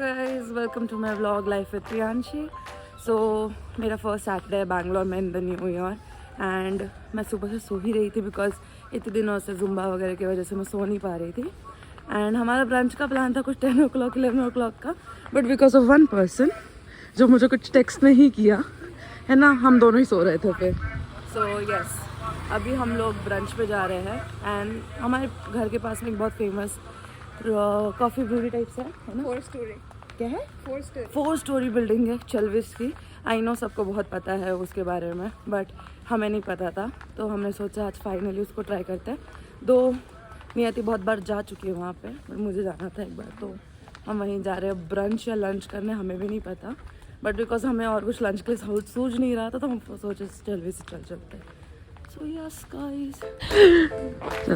Guys, welcome to my vlog life with Priyanshi. So मेरा first Saturday है बैंगलोर में in the new year and मैं सुबह से सो ही रही थी बिकॉज इतने दिनों से जुम्बा वगैरह की वजह से मैं सो नहीं पा रही थी। एंड हमारा ब्रंच का प्लान था कुछ 10 o'clock 11 o'clock का, but because of one person जो मुझे कुछ टेक्स्ट नहीं किया है ना, हम दोनों ही सो रहे थे फिर। सो यस, अभी हम लोग ब्रंच पे जा रहे हैं एंड हमारे घर के पास में एक बहुत फेमस कॉफ़ी ब्रूरी टाइप से है ना। 4 स्टोरी क्या है? 4 स्टोरी बिल्डिंग है चलविस की। आई नो सबको बहुत पता है उसके बारे में, बट हमें नहीं पता था, तो हमने सोचा आज फाइनली उसको ट्राई करते हैं। दो नियति बहुत बार जा चुकी है वहाँ पे, बट मुझे जाना था एक बार, तो हम वहीं जा रहे हैं ब्रंच या लंच करने, हमें भी नहीं पता। बट बिकॉज हमें और कुछ लंच के लिए सूझ नहीं रहा था, तो हम सोचे चलविस से चल चलते हैं। So yes guys,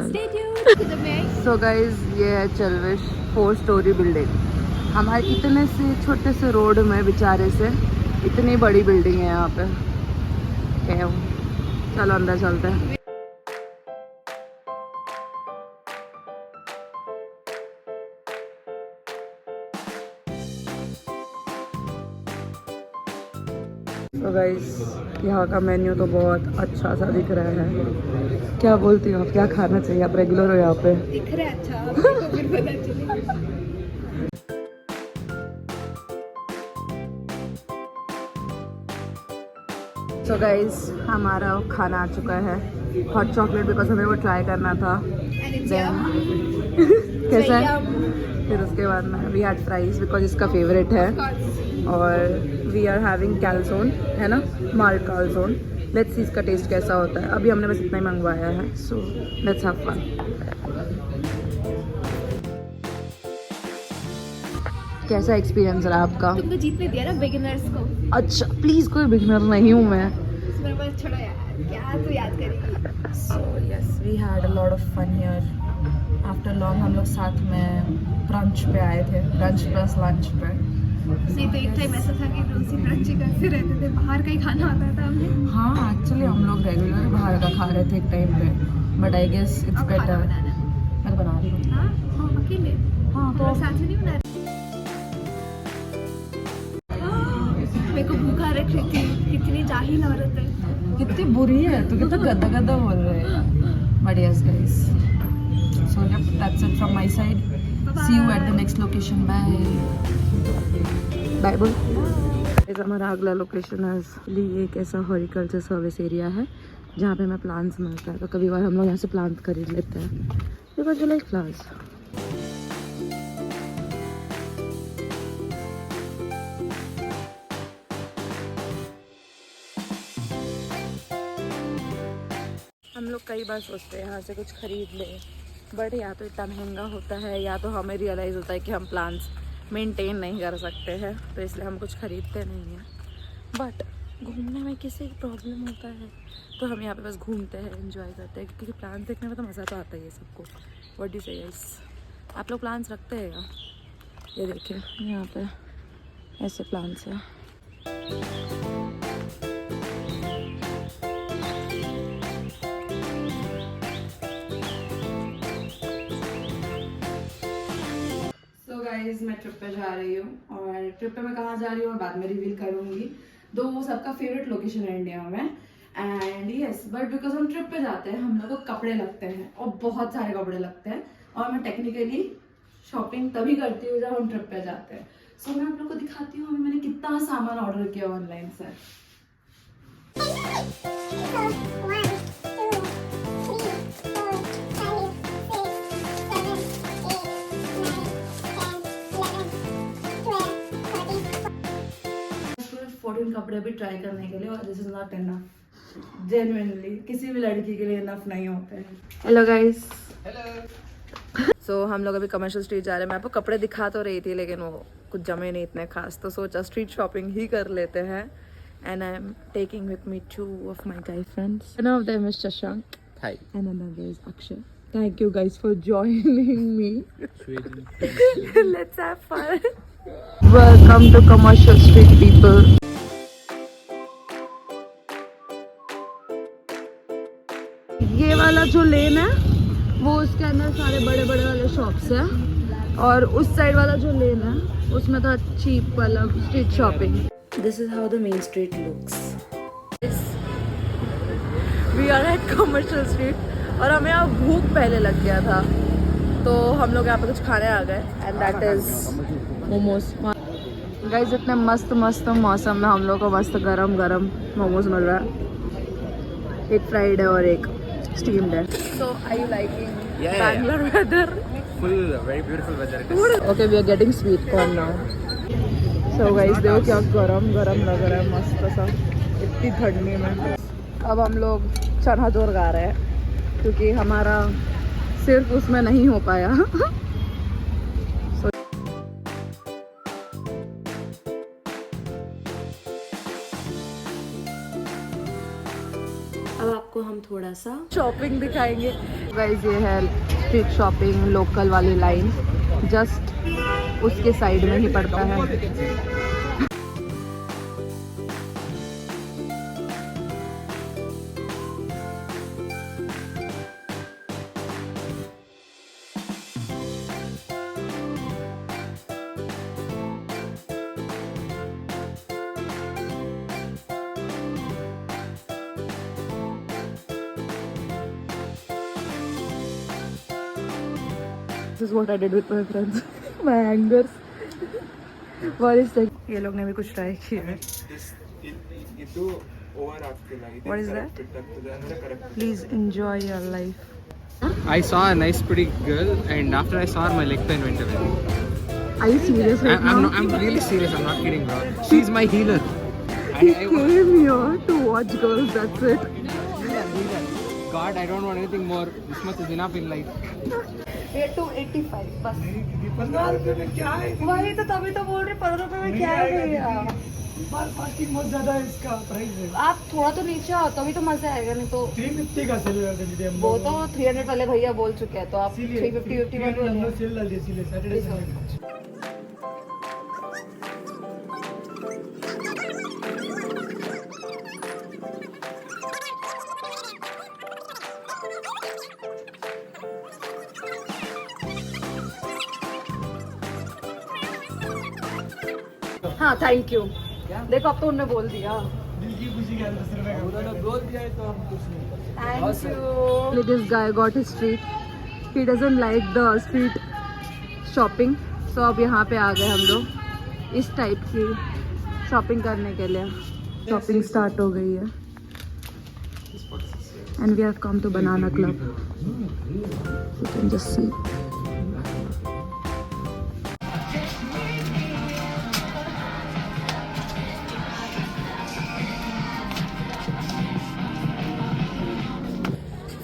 Stay tuned to the main. so guys, ये है चलविश 4 स्टोरी बिल्डिंग। हमारे इतने से छोटे से रोड में बेचारे से इतनी बड़ी बिल्डिंग है यहाँ पे। क्या चलो अंदर चलते हैं। तो गाइस, यहाँ का मेन्यू तो बहुत अच्छा सा दिख रहा है। क्या बोलती हो आप, क्या खाना चाहिए? आप रेगुलर हो यहाँ पे? दिख रहा है अच्छा, आपको फिर पता चलेगा। तो गाइस, हमारा खाना आ चुका है, हॉट चॉकलेट, बिकॉज हमें वो ट्राई करना था। कैसा है? फिर उसके बाद में वी हैड फ्राइज बिकॉज इसका फेवरेट है, और वी आर हैविंग कैल्सोन, है ना, माल्ट कैल्सोन। लेट्स सी इसका टेस्ट कैसा होता है। अभी हमने बस इतना ही मंगवाया है, सो लेट्स हैव फन। कैसा एक्सपीरियंस रहा आपका? तुमको जीतने दिया ना बिगिनर्स को। अच्छा प्लीज़, कोई बिगनर नहीं हूँ मैं। मेरे पास छोड़ो यार, क्या तू याद करेगी। So yes, we had a lot of fun here. After long हम लोग साथ में ब्रंच पे आए थे, ब्रंच प्लस लंच पे। नहीं तो एक टाइम ऐसा था कि हम उसी ब्रंच करते रहते थे, बाहर का ही खाना आता था हमें। हाँ, एक्चुअली हम लोग रेगुलर बाहर का खा रहे थे एक टाइम पे, बट आई गेस इट्स अब खाना बेटर। बनाना। मैं बना रही हूँ। हाँ हाँ, अकेले। हाँ तो तो साथ में नहीं बना रहे। मेरे को भूखा रख रही थी, कितनी जाहिल औरत है। कितनी बुरी है तू, कितना गंदा गंदा बोल रहे हैं। But yes guys, so yup, that's it from my side. See you at the next location. Bye bye बोल। इस हमारा अगला लोकेशन है, इसलिए एक ऐसा हॉरिकल्चर सर्विस एरिया है जहाँ पे हमें प्लांट्स मिलता है, तो कभी बार हम लोग यहाँ से प्लांट खरीद लेते हैं बिकॉज वी लाइक फ्लावर्स। हम लोग कई बार सोचते हैं यहाँ से कुछ खरीद लें, बट या तो इतना महंगा होता है, या तो हमें रियलाइज़ होता है कि हम प्लांट्स मेंटेन नहीं कर सकते हैं, तो इसलिए हम कुछ खरीदते नहीं हैं। बट घूमने में किसी प्रॉब्लम होता है तो हम यहाँ पे बस घूमते हैं, एंजॉय करते हैं, क्योंकि प्लांट्स देखने में तो मज़ा तो आता ही है सबको। व्हाट डू से गाइस, आप लोग प्लांट्स रखते हैं क्या? ये देखिए, यहाँ पे ऐसे प्लांट्स हैं। गाइस, मैं ट्रिप पे जा रही हूँ, और ट्रिप पे मैं कहाँ जा रही हूँ और बाद में रिवील करूँगी। दो वो सबका फेवरेट लोकेशन है इंडिया में, एंड यस, बट बिकॉज हम ट्रिप पे जाते हैं हम लोग को कपड़े लगते हैं, और बहुत सारे कपड़े लगते हैं, और मैं टेक्निकली शॉपिंग तभी करती हूँ जब हम ट्रिप पे जाते हैं। सो मैं आप लोग को दिखाती हूँ मैंने कितना सामान ऑर्डर किया ऑनलाइन से। कपड़े भी ट्राई करने के लिए, और this is not enough. Genuinely किसी भी लड़की के लिए इनफ नहीं होते हैं। हेलो गाइस, सो हम लोग अभी कमर्शियल स्ट्रीट जा रहे हैं। मैं आपको कपड़े दिखा तो रही थी, लेकिन वो कुछ जमे नहीं इतने खास, तो सोचा स्ट्रीट शॉपिंग ही कर लेते हैं। And I am taking with me 2 of my guy friends. One of them is Shashank. Hi. And another is Akshay. Thank you guys for joining me. Let's have fun. Welcome to commercial street people. ये वाला जो लेन है वो उसके अंदर सारे बड़े बड़े वाले शॉप्स हैं, और उस साइड वाला जो लेन है उसमें था चीप वाला street shopping. This is how the main street looks. We are at Commercial Street और हमें यहाँ भूख पहले लग गया था तो हम लोग यहाँ पे कुछ खाने आ गए and that is momos. Guys इतने मस्त मस्त मौसम में हम लोग को मस्त गरम गरम मोमोज मिल रहा है. एक फ्राइड है और एक स्टीम्ड है. So are you liking Bangalore weather? Full, very beautiful weather it is. Okay, we are getting sweet corn now. So guys, देखो क्या गरम गरम लग रहा है मस्त सा इतनी ठंडी में. अब हम लोग चना जोर गा रहे हैं क्योंकि हमारा सिर्फ उसमें नहीं हो पाया. अब आपको हम थोड़ा सा शॉपिंग दिखाएंगे. गाइस ये है स्ट्रीट शॉपिंग लोकल वाली लाइन जस्ट उसके साइड में ही पड़ता है. This is what I did with my friends. My angers. What is that? ये लोग ने भी कुछ ट्राई किया है. What is that? Please enjoy your life. I saw a nice pretty girl and after I saw her my leg pain went away. Are you serious right now? I'm really serious, I'm not kidding bro. She's my healer. He came here to watch girls, that's it. God, I don't want anything more. This much is enough in life. 285 बस. वही तो तभी तो बोल रहे 15 रुपए में क्या है भैया. पार्किंग बहुत ज्यादा है इसका प्राइस है. आप थोड़ा तो नीचे आओ तभी तो मजा आएगा. नहीं तो 350 का सेल कर दिया हम वो लोग. तो 300 वाले भैया बोल चुके हैं तो आप 350 हम लोग सेल डाल दिए इसीलिए सैटरडे संडे. हाँ थैंक यू. देखो अब तो उन्होंने बोल दिया. दिल की खुशी का 10 रुपए का उन्होंने बोल दिया है तो हम कुछ नहीं. Thank you. This guy got his treat. He doesn't like the street shopping. So अब यहाँ पे आ गए हम लोग इस टाइप की शॉपिंग करने के लिए. शॉपिंग स्टार्ट हो गई है. And we have come to Banana Club. You can just see.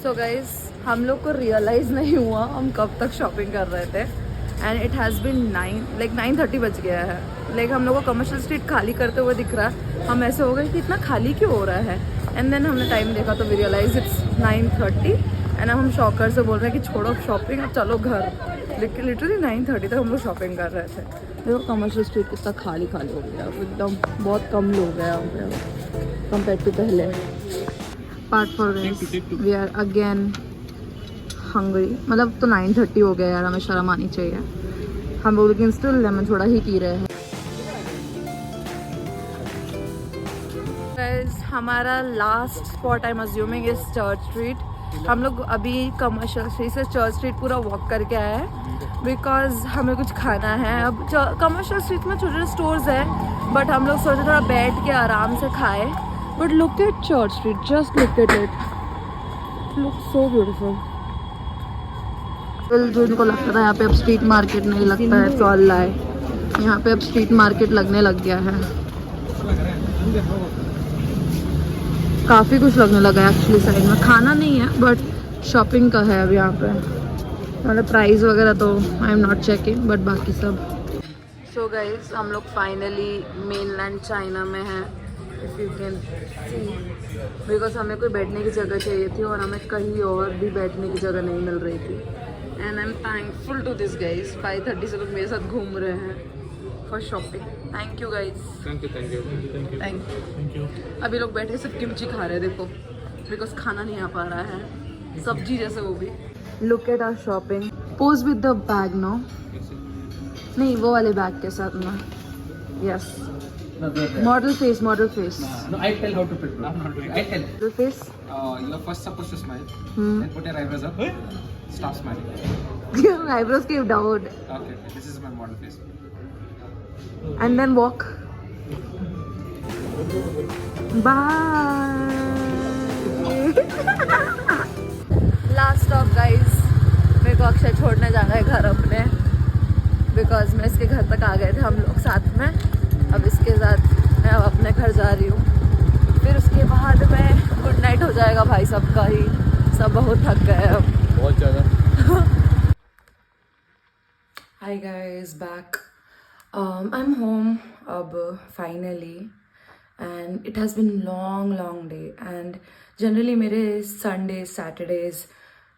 So guys हम लोग को रियलाइज़ नहीं हुआ हम कब तक शॉपिंग कर रहे थे. एंड इट हैज़ बिन 9:30 बज गया है. हम लोग को कमर्शियल स्ट्रीट खाली करते हुए दिख रहा है. हम ऐसे हो गए कि इतना खाली क्यों हो रहा है. एंड देन हमने टाइम देखा तो वी रियलाइज इट्स 9:30. एंड हम शॉकर से बोल रहे हैं कि छोड़ो शॉपिंग अब चलो घर. लिटरली 9:30 तक हम लोग शॉपिंग कर रहे थे. देखो कमर्शियल स्ट्रीट कितना खाली हो गया. एकदम बहुत कम लोग हैं यहाँ पे कंपेयर टू पहले. Part four we are again hungry. मतलब तो 9:30 हो गया यार. हमें शर्म आनी चाहिए. हम लोग लेकिन स्टिल लेमन सोडा ही पी रहे हैं. हमारा last spot I am assuming is church street. हम लोग अभी कमर्शियल स्ट्रीट से चर्च स्ट्रीट पूरा वॉक करके आए हैं बिकॉज हमें कुछ खाना है. अब कमर्शियल स्ट्रीट में छोटे छोटे स्टोर्स हैं बट हम लोग सोचे थोड़ा बैठ के आराम से खाए. But look at church street. Just look at it. Look so beautiful. जिनको लगता था यहाँ पे अब स्ट्रीट मार्केट नहीं लगता है तो अल्लाह है. यहाँ पे अब स्ट्रीट मार्केट लगने लग गया है. काफ़ी कुछ लगने लगा है एक्चुअली. साइड में खाना नहीं है बट शॉपिंग का है अब यहाँ पे. मतलब प्राइस वगैरह तो I am not checking but बाकी सब. सो गाइज हम लोग फाइनली मेनलैंड चाइना में हैं. If you can see because हमें कोई बैठने की जगह चाहिए थी और हमें कहीं और भी बैठने की जगह नहीं मिल रही थी. And I am thankful to this guys. 5:30 से लोग मेरे साथ घूम रहे हैं for shopping. Thank you guys. Thank you. अभी लोग बैठे सब किमची खा रहे हैं देखो बिकॉज खाना नहीं आ पा रहा है. सब्जी जैसे वो भी. Look at our shopping. Pose with the bag no. नहीं वो वाले बैग के साथ ना. Yes. No, Model face, model face. no, I tell how to put. I'm not doing. I tell. Model face. You're first supposed to smile. Hmm. Then put your eyebrows up. Stop smiling. Eyebrows came down. Okay, this is my model face. And then walk. Bye. Last stop guys. मेरे को अक्षय छोड़ने जाना है घर अपने. Because मैं इसके घर तक आ गए थे हम लोग साथ में. अब इसके साथ मैं अब अपने घर जा रही हूँ. फिर उसके बाद में गुड नाइट हो जाएगा भाई सबका ही. सब बहुत थक गए अब. बहुत ज़्यादा. Hi guys, back. I'm home finally, and it has been long day. And generally मेरे Sundays, Saturdays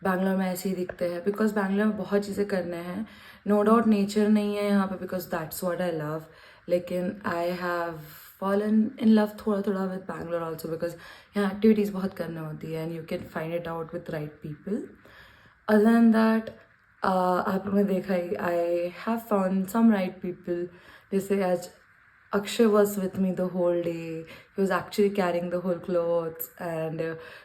बैंगलोर में ऐसे ही दिखते हैं because बैंगलोर में बहुत चीज़ें करने हैं. No doubt nature नहीं है यहाँ पे because that's what I love. लेकिन I have fallen in love थोड़ा with Bangalore also because यहाँ activities बहुत करने होती है and you can find it out with right people. Other than that, आप लोगों ने देखा ही I have found some right people. जैसे आज Akshay was with me the whole day. He was actually carrying the whole clothes, and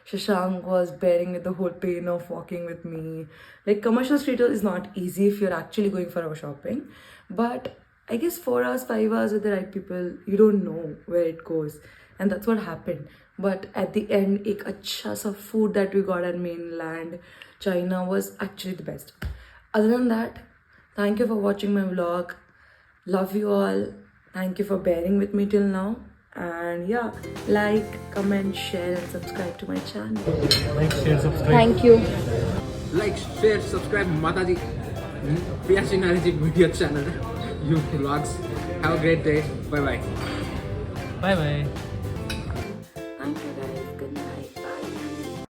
Shashank was bearing with the whole pain of walking with me. Like commercial street is not easy if you're actually going for a shopping, but I guess 4 hours, 5 hours with the right people, you don't know where it goes, and that's what happened. But at the end, एक अच्छा सा food that we got at mainland China was actually the best. Other than that, thank you for watching my vlog. Love you all. Thank you for bearing with me till now. And yeah, like, comment, share and subscribe to my channel. Like, share, subscribe. Thank you. Like, share, subscribe, Mataji. Priya Singharaji video channel. You vlogs. Have a great day. Bye bye. Bye bye.